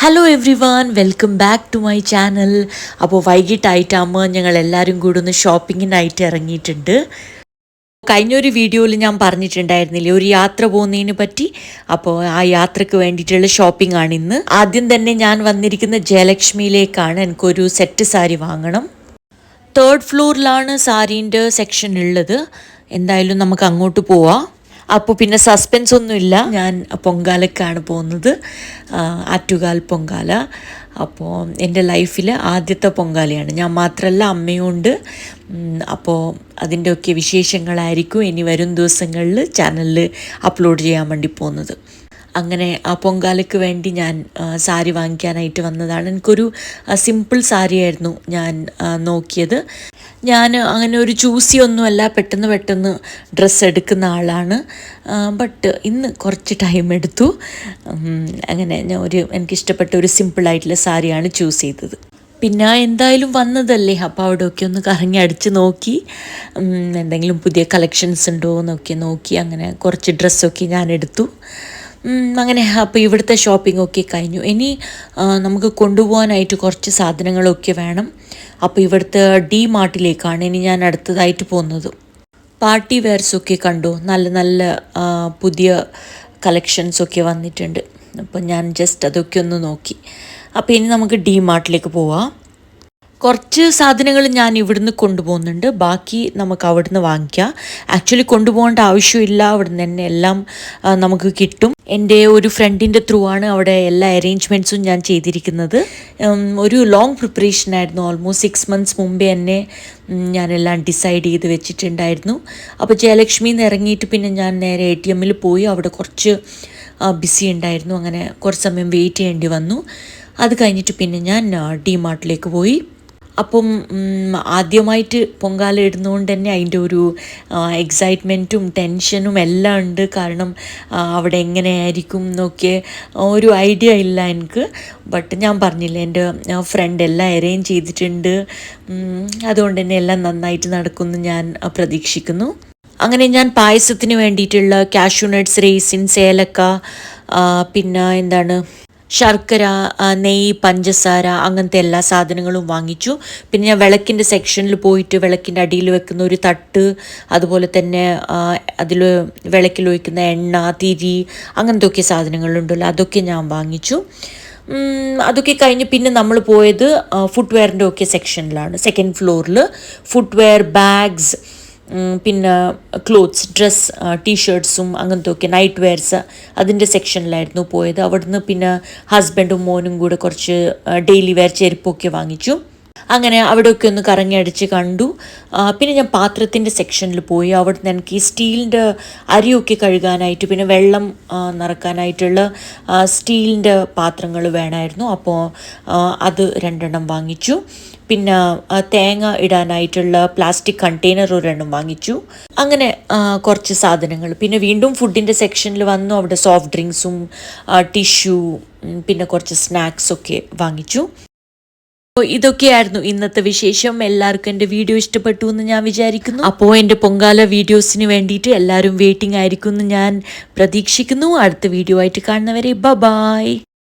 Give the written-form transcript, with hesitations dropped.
Hello everyone, welcome back to my channel. അപ്പോൾ വൈകിട്ടായിട്ടാകുമ്പോൾ ഞങ്ങൾ എല്ലാവരും കൂടെ ഒന്ന് ഷോപ്പിങ്ങിനായിട്ട് ഇറങ്ങിയിട്ടുണ്ട്. കഴിഞ്ഞൊരു വീഡിയോയിൽ ഞാൻ പറഞ്ഞിട്ടുണ്ടായിരുന്നില്ലേ ഒരു യാത്ര പോകുന്നതിന് പറ്റി. അപ്പോൾ ആ യാത്രയ്ക്ക് വേണ്ടിയിട്ടുള്ള ഷോപ്പിംഗ് ആണ് ഇന്ന്. ആദ്യം തന്നെ ഞാൻ വന്നിരിക്കുന്ന ജയലക്ഷ്മിയിലേക്കാണ്. എനിക്കൊരു സെറ്റ് സാരി വാങ്ങണം. 3rd ഫ്ലോറിലാണ് സാരീൻ്റെ സെക്ഷൻ ഉള്ളത്. എന്തായാലും നമുക്ക് അങ്ങോട്ട് പോവാം. അപ്പോൾ പിന്നെ സസ്പെൻസ് ഒന്നുമില്ല. ഞാൻ പൊങ്കാലക്കാണ് പോകുന്നത്, ആറ്റുകാൽ പൊങ്കാല. അപ്പോൾ എൻ്റെ ലൈഫിൽ ആദ്യത്തെ പൊങ്കാലയാണ്. ഞാൻ മാത്രമല്ല, അമ്മയും ഉണ്ട്. അപ്പോൾ അതിൻ്റെയൊക്കെ വിശേഷങ്ങളായിരിക്കും ഇനി വരും ദിവസങ്ങളിൽ ചാനലിൽ അപ്ലോഡ് ചെയ്യാൻ വേണ്ടി പോകുന്നത്. അങ്ങനെ ആ പൊങ്കാലയ്ക്ക് വേണ്ടി ഞാൻ സാരി വാങ്ങിക്കാനായിട്ട് വന്നതാണ്. എനിക്കൊരു സിമ്പിൾ സാരിയായിരുന്നു ഞാൻ നോക്കിയത്. ഞാൻ അങ്ങനെ ഒരു ചൂസി ഒന്നുമല്ല, പെട്ടെന്ന് ഡ്രസ്സ് എടുക്കുന്ന ആളാണ്. ബട്ട് ഇന്ന് കുറച്ച് ടൈം എടുത്തു. അങ്ങനെ ഞാൻ എനിക്കിഷ്ടപ്പെട്ട ഒരു സിമ്പിളായിട്ടുള്ള സാരിയാണ് ചൂസ് ചെയ്തത്. പിന്നെ എന്തായാലും വന്നതല്ലേ, അപ്പോൾ അവിടെയൊക്കെ ഒന്ന് കറങ്ങി അടിച്ച് നോക്കി എന്തെങ്കിലും പുതിയ കളക്ഷൻസ് ഉണ്ടോ എന്നൊക്കെ നോക്കി അങ്ങനെ കുറച്ച് ഡ്രസ്സൊക്കെ ഞാൻ എടുത്തു. അങ്ങനെ അപ്പോൾ ഇവിടുത്തെ ഷോപ്പിംഗ് ഒക്കെ കഴിഞ്ഞു. ഇനി നമുക്ക് കൊണ്ടുപോകാനായിട്ട് കുറച്ച് സാധനങ്ങളൊക്കെ വേണം. അപ്പോൾ ഇവിടുത്തെ ഡി മാർട്ടിലേക്കാണ് ഇനി ഞാൻ അടുത്തതായിട്ട് പോകുന്നത്. പാർട്ടി വെയർസൊക്കെ കണ്ടു, നല്ല നല്ല പുതിയ കളക്ഷൻസൊക്കെ വന്നിട്ടുണ്ട്. അപ്പോൾ ഞാൻ ജസ്റ്റ് അതൊക്കെ ഒന്ന് നോക്കി. അപ്പോൾ ഇനി നമുക്ക് ഡി മാർട്ടിലേക്ക് പോവാം. കുറച്ച് സാധനങ്ങൾ ഞാൻ ഇവിടുന്ന് കൊണ്ടുപോകുന്നുണ്ട്, ബാക്കി നമുക്ക് അവിടുന്ന് വാങ്ങിക്കാം. ആക്ച്വലി കൊണ്ടുപോകേണ്ട ആവശ്യമില്ല, അവിടുന്ന് തന്നെ എല്ലാം നമുക്ക് കിട്ടും. എൻ്റെ ഒരു ഫ്രണ്ടിൻ്റെ ത്രൂ ആണ് അവിടെ എല്ലാ അറേഞ്ച്മെൻറ്റ്സും ഞാൻ ചെയ്തിരിക്കുന്നത്. ഒരു ലോങ് പ്രിപ്പറേഷൻ ആയിരുന്നു. ഓൾമോസ്റ്റ് 6 months മുമ്പേ തന്നെ ഞാനെല്ലാം ഡിസൈഡ് ചെയ്ത് വെച്ചിട്ടുണ്ടായിരുന്നു. അപ്പോൾ ജയലക്ഷ്മിയിൽ നിന്ന് ഇറങ്ങിയിട്ട് പിന്നെ ഞാൻ നേരെ ATM പോയി. അവിടെ കുറച്ച് ബിസി ഉണ്ടായിരുന്നു, അങ്ങനെ കുറച്ച് സമയം വെയിറ്റ് ചെയ്യേണ്ടി വന്നു. അത് കഴിഞ്ഞിട്ട് പിന്നെ ഞാൻ ഡി മാർട്ടിലേക്ക് പോയി. അപ്പം ആദ്യമായിട്ട് പൊങ്കാല ഇടുന്നതുകൊണ്ട് തന്നെ അതിൻ്റെ ഒരു എക്സൈറ്റ്മെൻറ്റും ടെൻഷനും എല്ലാം ഉണ്ട്. കാരണം അവിടെ എങ്ങനെയായിരിക്കും എന്നൊക്കെ ഒരു ഐഡിയ ഇല്ല എനിക്ക്. ബട്ട് ഞാൻ പറഞ്ഞില്ല, എൻ്റെ ഫ്രണ്ട് എല്ലാം അറേഞ്ച് ചെയ്തിട്ടുണ്ട്. അതുകൊണ്ട് തന്നെ എല്ലാം നന്നായിട്ട് നടക്കുമെന്ന് ഞാൻ പ്രതീക്ഷിക്കുന്നു. അങ്ങനെ ഞാൻ പായസത്തിന് വേണ്ടിയിട്ടുള്ള കാഷ്യൂ നട്ട്സ്, റേസിൻസ്, ഏലക്ക, പിന്നെ എന്താണ് ശർക്കര, നെയ്യ്, പഞ്ചസാര, അങ്ങനത്തെ എല്ലാ സാധനങ്ങളും വാങ്ങിച്ചു. പിന്നെ ഞാൻ വിളക്കിൻ്റെ സെക്ഷനിൽ പോയിട്ട് വിളക്കിൻ്റെ അടിയിൽ വെക്കുന്ന ഒരു തട്ട്, അതുപോലെ തന്നെ അതിൽ വിളക്കിൽ ഒഴിക്കുന്ന എണ്ണ, തിരി, അങ്ങനത്തെ ഒക്കെ സാധനങ്ങളുണ്ടല്ലോ, അതൊക്കെ ഞാൻ വാങ്ങിച്ചു. അതൊക്കെ കഴിഞ്ഞ് പിന്നെ നമ്മൾ പോയത് ഫുട്വെയറിൻ്റെ ഒക്കെ സെക്ഷനിലാണ്. 2nd ഫ്ലോറിൽ ഫുട്വെയർ, ബാഗ്സ്, പിന്നെ ക്ലോത്ത്സ്, ഡ്രസ്സ്, ടീഷർട്ട്സും അങ്ങനത്തെ ഒക്കെ നൈറ്റ് വെയർസ്, അതിൻ്റെ സെക്ഷനിലായിരുന്നു പോയത്. അവിടുന്ന് പിന്നെ ഹസ്ബൻഡും മോനും കൂടെ കുറച്ച് ഡെയിലി വെയർ ചെരുപ്പൊക്കെ വാങ്ങിച്ചു. അങ്ങനെ അവിടെയൊക്കെ ഒന്ന് കറങ്ങി അടിച്ച് കണ്ടു. പിന്നെ ഞാൻ പാത്രത്തിൻ്റെ സെക്ഷനിൽ പോയി. അവിടുന്ന് എനിക്ക് ഈ സ്റ്റീലിൻ്റെ അരിയൊക്കെ കഴുകാനായിട്ട് പിന്നെ വെള്ളം നിറക്കാനായിട്ടുള്ള സ്റ്റീലിൻ്റെ പാത്രങ്ങൾ വേണമായിരുന്നു. അപ്പോൾ അത് 2 വാങ്ങിച്ചു. പിന്നെ തേങ്ങ ഇടാനായിട്ടുള്ള പ്ലാസ്റ്റിക് കണ്ടെയ്നർ 1 വാങ്ങിച്ചു. അങ്ങനെ കുറച്ച് സാധനങ്ങൾ. പിന്നെ വീണ്ടും ഫുഡിൻ്റെ സെക്ഷനിൽ വന്നു. അവിടെ സോഫ്റ്റ് ഡ്രിങ്ക്സും ടിഷ്യൂ, പിന്നെ കുറച്ച് സ്നാക്സൊക്കെ വാങ്ങിച്ചു. ഇതൊക്കെയായിരുന്നു ഇന്നത്തെ വിശേഷം. എല്ലാവർക്കും എൻ്റെ വീഡിയോ ഇഷ്ടപ്പെട്ടു എന്ന് ഞാൻ വിചാരിക്കുന്നു. അപ്പോൾ എൻ്റെ പൊങ്കാല വീഡിയോസിന് വേണ്ടിയിട്ട് എല്ലാവരും വെയിറ്റിംഗ് ആയിരിക്കും എന്ന് ഞാൻ പ്രതീക്ഷിക്കുന്നു. അടുത്ത വീഡിയോ ആയിട്ട് കാണുന്നവരെ ബൈ.